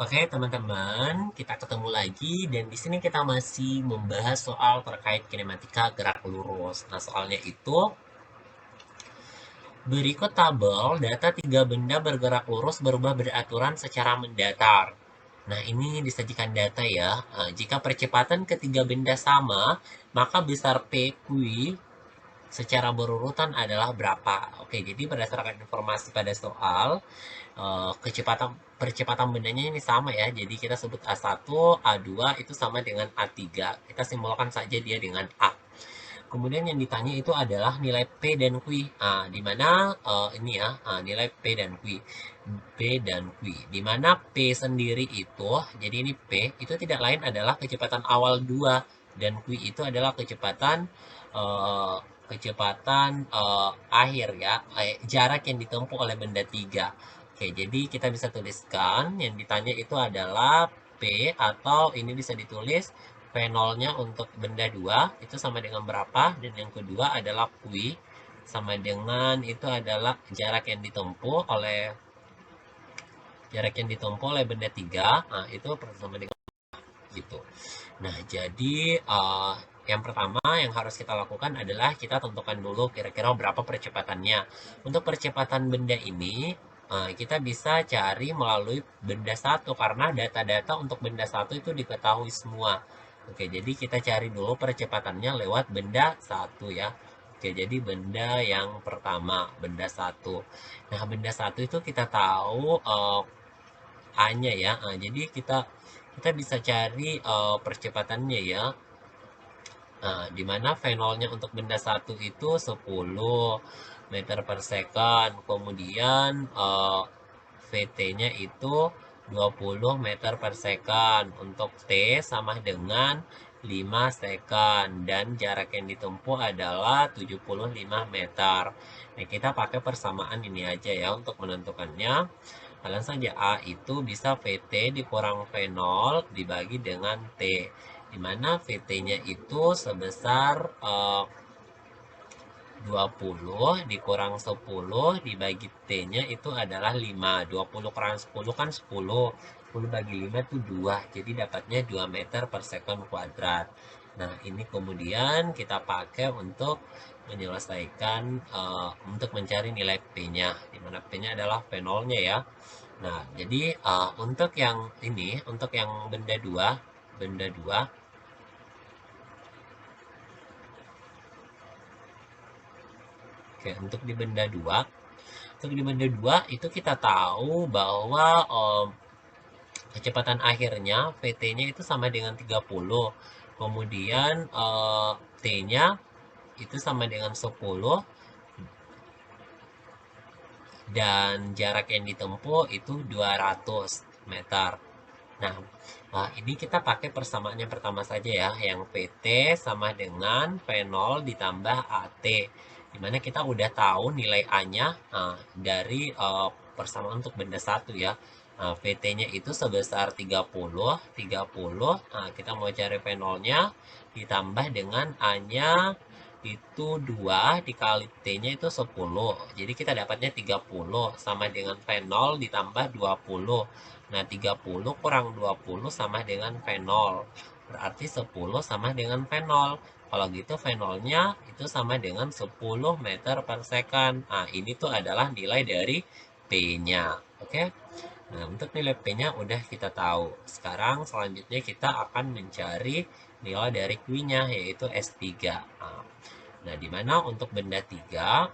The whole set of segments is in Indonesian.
Oke, teman-teman, kita ketemu lagi dan di sini kita masih membahas soal terkait kinematika gerak lurus. Nah, soalnya itu berikut tabel data tiga benda bergerak lurus berubah beraturan secara mendatar. Nah, ini disajikan data ya. Jika percepatan ketiga benda sama, maka besar PQ secara berurutan adalah berapa? Oke, jadi berdasarkan informasi pada soal, kecepatan percepatan bendanya ini sama ya. Jadi kita sebut A1, A2 itu sama dengan A3. Kita simbolkan saja dia dengan A. Kemudian yang ditanya itu adalah nilai P dan Q. Di mana ini ya, nilai P dan Q. P dan Q. Di mana P sendiri itu, jadi ini P itu tidak lain adalah kecepatan awal 2 dan Q itu adalah kecepatan eh, akhir ya, jarak yang ditempuh oleh benda 3. Oke, jadi kita bisa tuliskan yang ditanya itu adalah P atau ini bisa ditulis V0-nya untuk benda 2 itu sama dengan berapa, dan yang kedua adalah Q sama dengan itu adalah jarak yang ditempuh oleh benda 3. Nah, itu sama dengan gitu. Nah, jadi yang pertama yang harus kita lakukan adalah kita tentukan dulu kira-kira berapa percepatannya. Untuk percepatan benda ini, kita bisa cari melalui benda satu karena data-data untuk benda satu itu diketahui semua. Oke, jadi kita cari dulu percepatannya lewat benda satu ya. Oke, jadi benda yang pertama, benda satu. Nah, benda satu itu kita tahu A-nya ya. Jadi kita bisa cari percepatannya ya. Nah, di mana V0-nya untuk benda satu itu 10 meter per second. Kemudian VT-nya itu 20 meter per second. Untuk T sama dengan 5 second. Dan jarak yang ditempuh adalah 75 meter. Nah, kita pakai persamaan ini aja ya untuk menentukannya. Kalian saja A itu bisa VT dikurang V0 dibagi dengan T. Di mana VT-nya itu sebesar 20 dikurang 10 dibagi T-nya itu adalah 5. 20 kurang 10 kan 10. 10 bagi 5 itu 2. Jadi dapatnya 2 meter per second kuadrat. Nah, ini kemudian kita pakai untuk menyelesaikan, untuk mencari nilai P-nya. Di mana P-nya adalah V0-nya ya. Nah, jadi untuk yang ini, untuk yang benda 2, oke, untuk di benda 2 itu kita tahu bahwa kecepatan akhirnya VT-nya itu sama dengan 30. Kemudian T-nya itu sama dengan 10 dan jarak yang ditempuh itu 200 meter. Nah, ini kita pakai persamaan yang pertama saja ya, yang PT sama dengan V0 ditambah AT. Dimana kita udah tahu nilai A-nya dari persamaan untuk benda satu ya. VT-nya itu sebesar 30, 30. Kita mau cari V0-nya ditambah dengan A-nya itu 2 dikali T-nya itu 10. Jadi kita dapatnya 30 sama dengan V0 ditambah 20. Nah, 30 kurang 20 sama dengan V0. Berarti 10 sama dengan V0. Kalau gitu V0-nya itu sama dengan 10 meter per second. Nah, ini tuh adalah nilai dari P-nya. Oke? Nah, untuk nilai P-nya udah kita tahu. Sekarang selanjutnya kita akan mencari nilai dari Q-nya, yaitu S3. Nah, di mana untuk benda 3,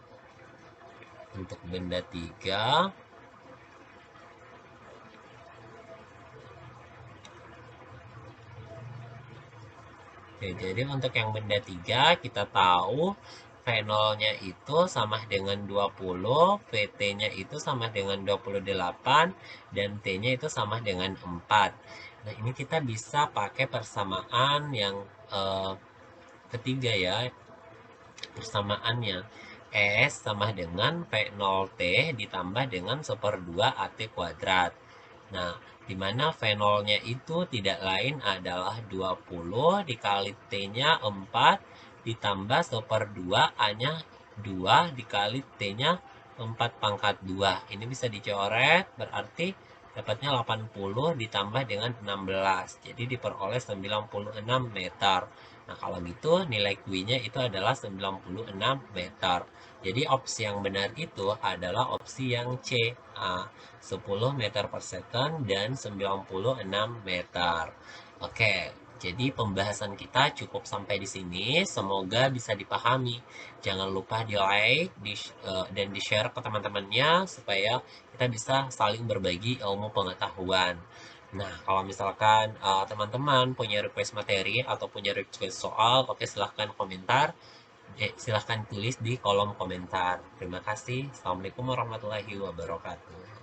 oke, jadi untuk yang benda 3 kita tahu V0-nya itu sama dengan 20, VT-nya itu sama dengan 28, dan T-nya itu sama dengan 4. Nah, ini kita bisa pakai persamaan yang ketiga ya, persamaannya. S sama dengan V0T ditambah dengan 1/2 AT kuadrat. Nah, di mana V0-nya itu tidak lain adalah 20 dikali T-nya 4 ditambah 1/2 A-nya 2 dikali T-nya 4 pangkat 2. Ini bisa dicoret, berarti dapatnya 80 ditambah dengan 16. Jadi diperoleh 96 meter. Nah, kalau gitu nilai Q-nya itu adalah 96 meter. Jadi opsi yang benar itu adalah opsi yang C, 10 meter per second dan 96 meter. Oke, jadi pembahasan kita cukup sampai di sini. Semoga bisa dipahami. Jangan lupa di-like dan di-share ke teman-temannya supaya kita bisa saling berbagi ilmu pengetahuan. Nah, kalau misalkan teman-teman punya request materi atau punya request soal, oke silahkan komentar. Silahkan tulis di kolom komentar. Terima kasih. Assalamualaikum warahmatullahi wabarakatuh.